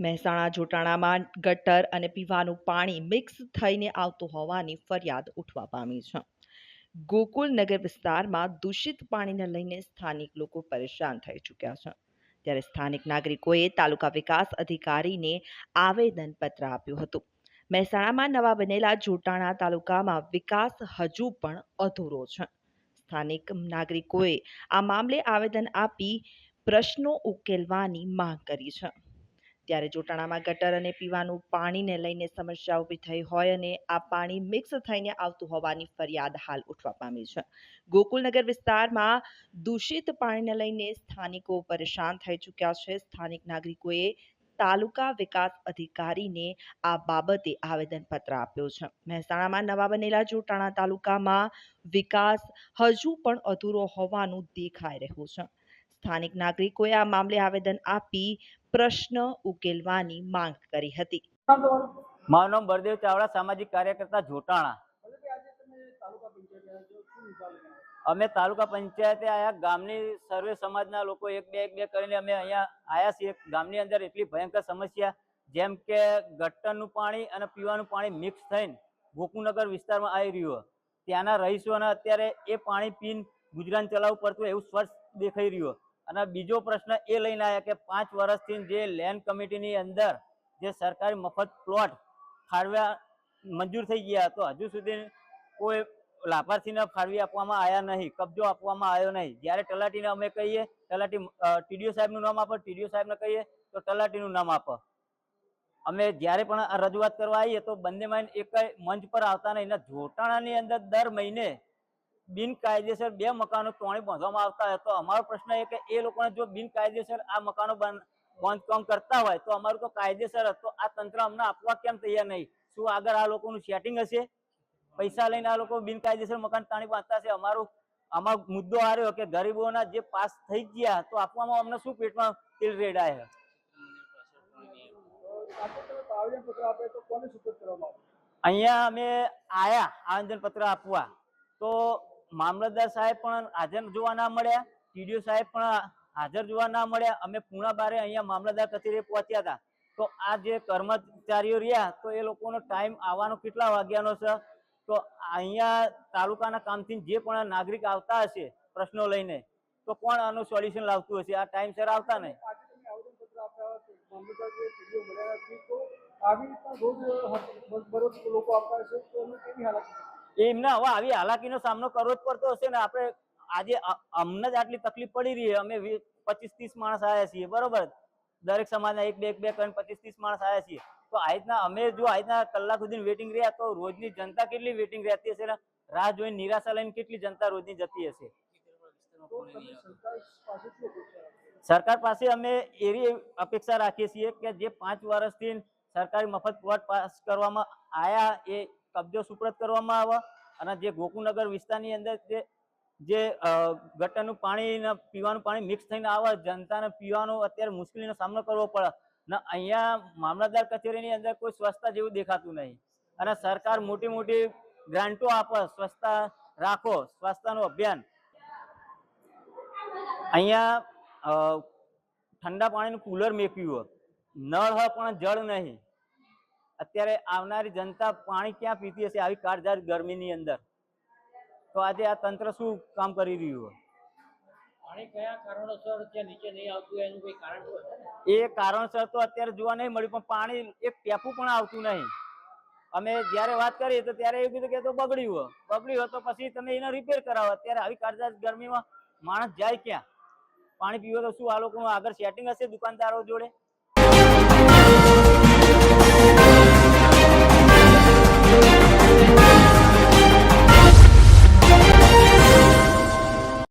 મહેસાણા જોટાણામાં ગટર અને પીવાનું પાણી મિક્સ થઈને આવતું હોવાની ફરિયાદ ઉઠવા પામી છે. ગોકુલ નગર વિસ્તારમાં દૂષિત પાણીને લઈને સ્થાનિક લોકો પરેશાન થઈ ચૂક્યા છે. ત્યારે સ્થાનિક નાગરિકોએ તાલુકા વિકાસ અધિકારીને આવેદનપત્ર આપ્યું હતું. મહેસાણામાં નવા બનેલા જોટાણા તાલુકામાં વિકાસ હજુ પણ અધૂરો છે. સ્થાનિક નાગરિકોએ આ મામલે આવેદન આપી પ્રશ્નો ઉકેલવાની માંગ કરી છે. ત્યારે જોટાણામાં ગટર અને પીવાનું પાણીને લઈને સમસ્યા ઊભી થઈ હોય અને આ પાણી મિક્સ થઈને આવતું હોવાની ફરિયાદ હાલ ઉઠવા પામી છે. ગોકુલનગર વિસ્તારમાં દૂષિત પાણીને લઈને સ્થાનિકો પરેશાન થઈ ચૂક્યા છે. સ્થાનિક નાગરિકોએ તાલુકા વિકાસ અધિકારીને આ બાબતે આવેદનપત્ર આપ્યું છે. મહેસાણામાં નવા બનેલા જોટાણા તાલુકામાં વિકાસ હજુ પણ અધૂરો હોવાનું દેખાઈ રહ્યું છે. સ્થાનિક નાગરિકોએ આ મામલે આવેદન આપી પ્રશ્ન ઉકેલવાની માંગ કરી હતી. મારું નામ બળદેવ ચાવડા, સામાજિક કાર્યકર્તા જોટાણા. અમે તાલુકા પંચાયતે આયા, ગામની સર્વે સમાજના લોકો એક બે કરીને અમે અહીંયા આયા છીએ. ગામની અંદર એટલી ભયંકર સમસ્યા જેમ કે ગટરનું પાણી અને પીવાનું પાણી મિક્સ થઈને ગોકુલનગર વિસ્તારમાં આવી રહ્યું. ત્યાંના રહીશોને અત્યારે એ પાણી પીને ગુજરાન ચલાવવું પડતું એવું સ્પષ્ટ દેખાઈ રહ્યું. અને બીજો પ્રશ્ન એ લઈને આવ્યા કે 5 વર્ષથી જે લેન્ડ કમિટીની અંદર જે સરકારી મફત પ્લોટ ફાળવ્યા મંજૂર થઈ ગયા હતો, હજુ સુધી કોઈ લાભાર્થીને ફાળવી આપવામાં આવ્યા નહીં, કબજો આપવામાં આવ્યો નહીં. જ્યારે તલાટીને અમે કહીએ, તલાટી ટીડીઓ સાહેબનું નામ આપો, ટીડીઓ સાહેબને કહીએ તો તલાટીનું નામ આપો. અમે જ્યારે પણ આ રજૂઆત કરવા આવીએ તો બંનેમાં એક મંચ પર આવતા નહીં. જોટાણાની અંદર દર મહિને બિનકાયદેસર 2 મકાનો તોડી બાંધવામાં આવતા હોય. તો અમારો પ્રશ્ન એ કે એ લોકોને જો બિનકાયદેસર આ મકાનો બાંધકામ કરતા હોય તો અમારું તો કાયદેસર હતો, આ તંત્ર અમને આપવા કેમ તૈયાર નહીં? શું આગળ આ લોકોનું સેટિંગ હશે? પૈસા લઈને આ લોકો બિનકાયદેસર મકાન તાણી બાંધતા છે. અમારો મુદ્દો આ રહ્યો કે ગરીબોના જે પાસ થઈ ગયા તો આપવામાં અમને શું પેટમાં તેલ રેડાય? અહીંયા અમે આયા આવેદન પત્ર આપવા તો મામલતદાર સાહેબ પણ હાજર જોવા ના મળ્યા, ટીડીઓ સાહેબ પણ હાજર જોવા ના મળ્યા. અમે પૂણા બારે અહીંયા મામલતદાર કચેરીએ પહોંચ્યા હતા તો આ જે કર્મચારીઓ રહ્યા તો એ લોકોનો ટાઈમ આવવાનો કેટલા વાગ્યાનો છે? તો અહીંયા તાલુકાના કામથી જે પણ નાગરિક આવતા હશે પ્રશ્નો લઈને તો કોણ આનું સોલ્યુશન લાવતું હશે? આ ટાઈમસર આવતા નહીં. એમને હવે આવી હાલાકીનો સામનો કરવો જ પડતો હશે ને. આપણે આજે અમને જ આટલી તકલીફ પડી રહી છે. અમે 25-30 માણસ આવ્યા છીએ, બરોબર? દરેક સમાજના એક બે કરીને 25-30 માણસ આવ્યા છીએ. તો આ રીતના અમે જો આ રીતના કલાક સુધી વેટિંગ રહ્યા તો રોજની જનતા કેટલી વેટિંગ રહેતી હશે ને? રાહ જોઈને નિરાશા લઈને કેટલી જનતા રોજની જતી હશે? સરકાર પાસે અમે એવી અપેક્ષા રાખીએ છીએ કે જે 5 વર્ષથી સરકારી મફત પ્લોટ પાસ કરવામાં આવ્યા એ કબજો સુપ્રત કરવામાં આવે અને જે ગોકુલનગર વિસ્તારની અંદર જે ગટરનું પાણી ને પીવાનું પાણી મિક્સ થઈને આવે, જનતાને પીવાનો અત્યારે મુશ્કેલીનો સામનો કરવો પડે ને. અહીંયા મામલતદાર કચેરીની અંદર કોઈ સ્વચ્છતા જેવું દેખાતું નહીં અને સરકાર મોટી મોટી ગ્રાન્ટો આપે, સ્વચ્છતા રાખો, સ્વચ્છતાનું અભિયાન. અહીંયા ઠંડા પાણીનું કુલર મેક્યું, નળ હ પણ જળ નહીં. અત્યારે આવનારી જનતા પાણી ક્યાં પીતી હશે આવી કાળઝાળ ગરમીની અંદર? તો આજે આ તંત્ર શું કામ કરી રહ્યું? પાણી કયા કારણોસર ત્યાં નીચે નહીં આવતું એનું કોઈ કારણ હોય? એ કારણસર તો અત્યારે જોવા નહીં મળ્યું, પણ પાણી એક ટેપું પણ આવતું નહીં. અમે જ્યારે વાત કરી તો ત્યારે એવું કીધું કે તો બગડ્યું તો પછી તમે એને રિપેર કરાવો. અત્યારે આવી કાળઝાળ ગરમીમાં માણસ જાય ક્યાં? પાણી પીવો તો શું આ લોકોનું આગળ સેટિંગ હશે દુકાનદારો જોડે?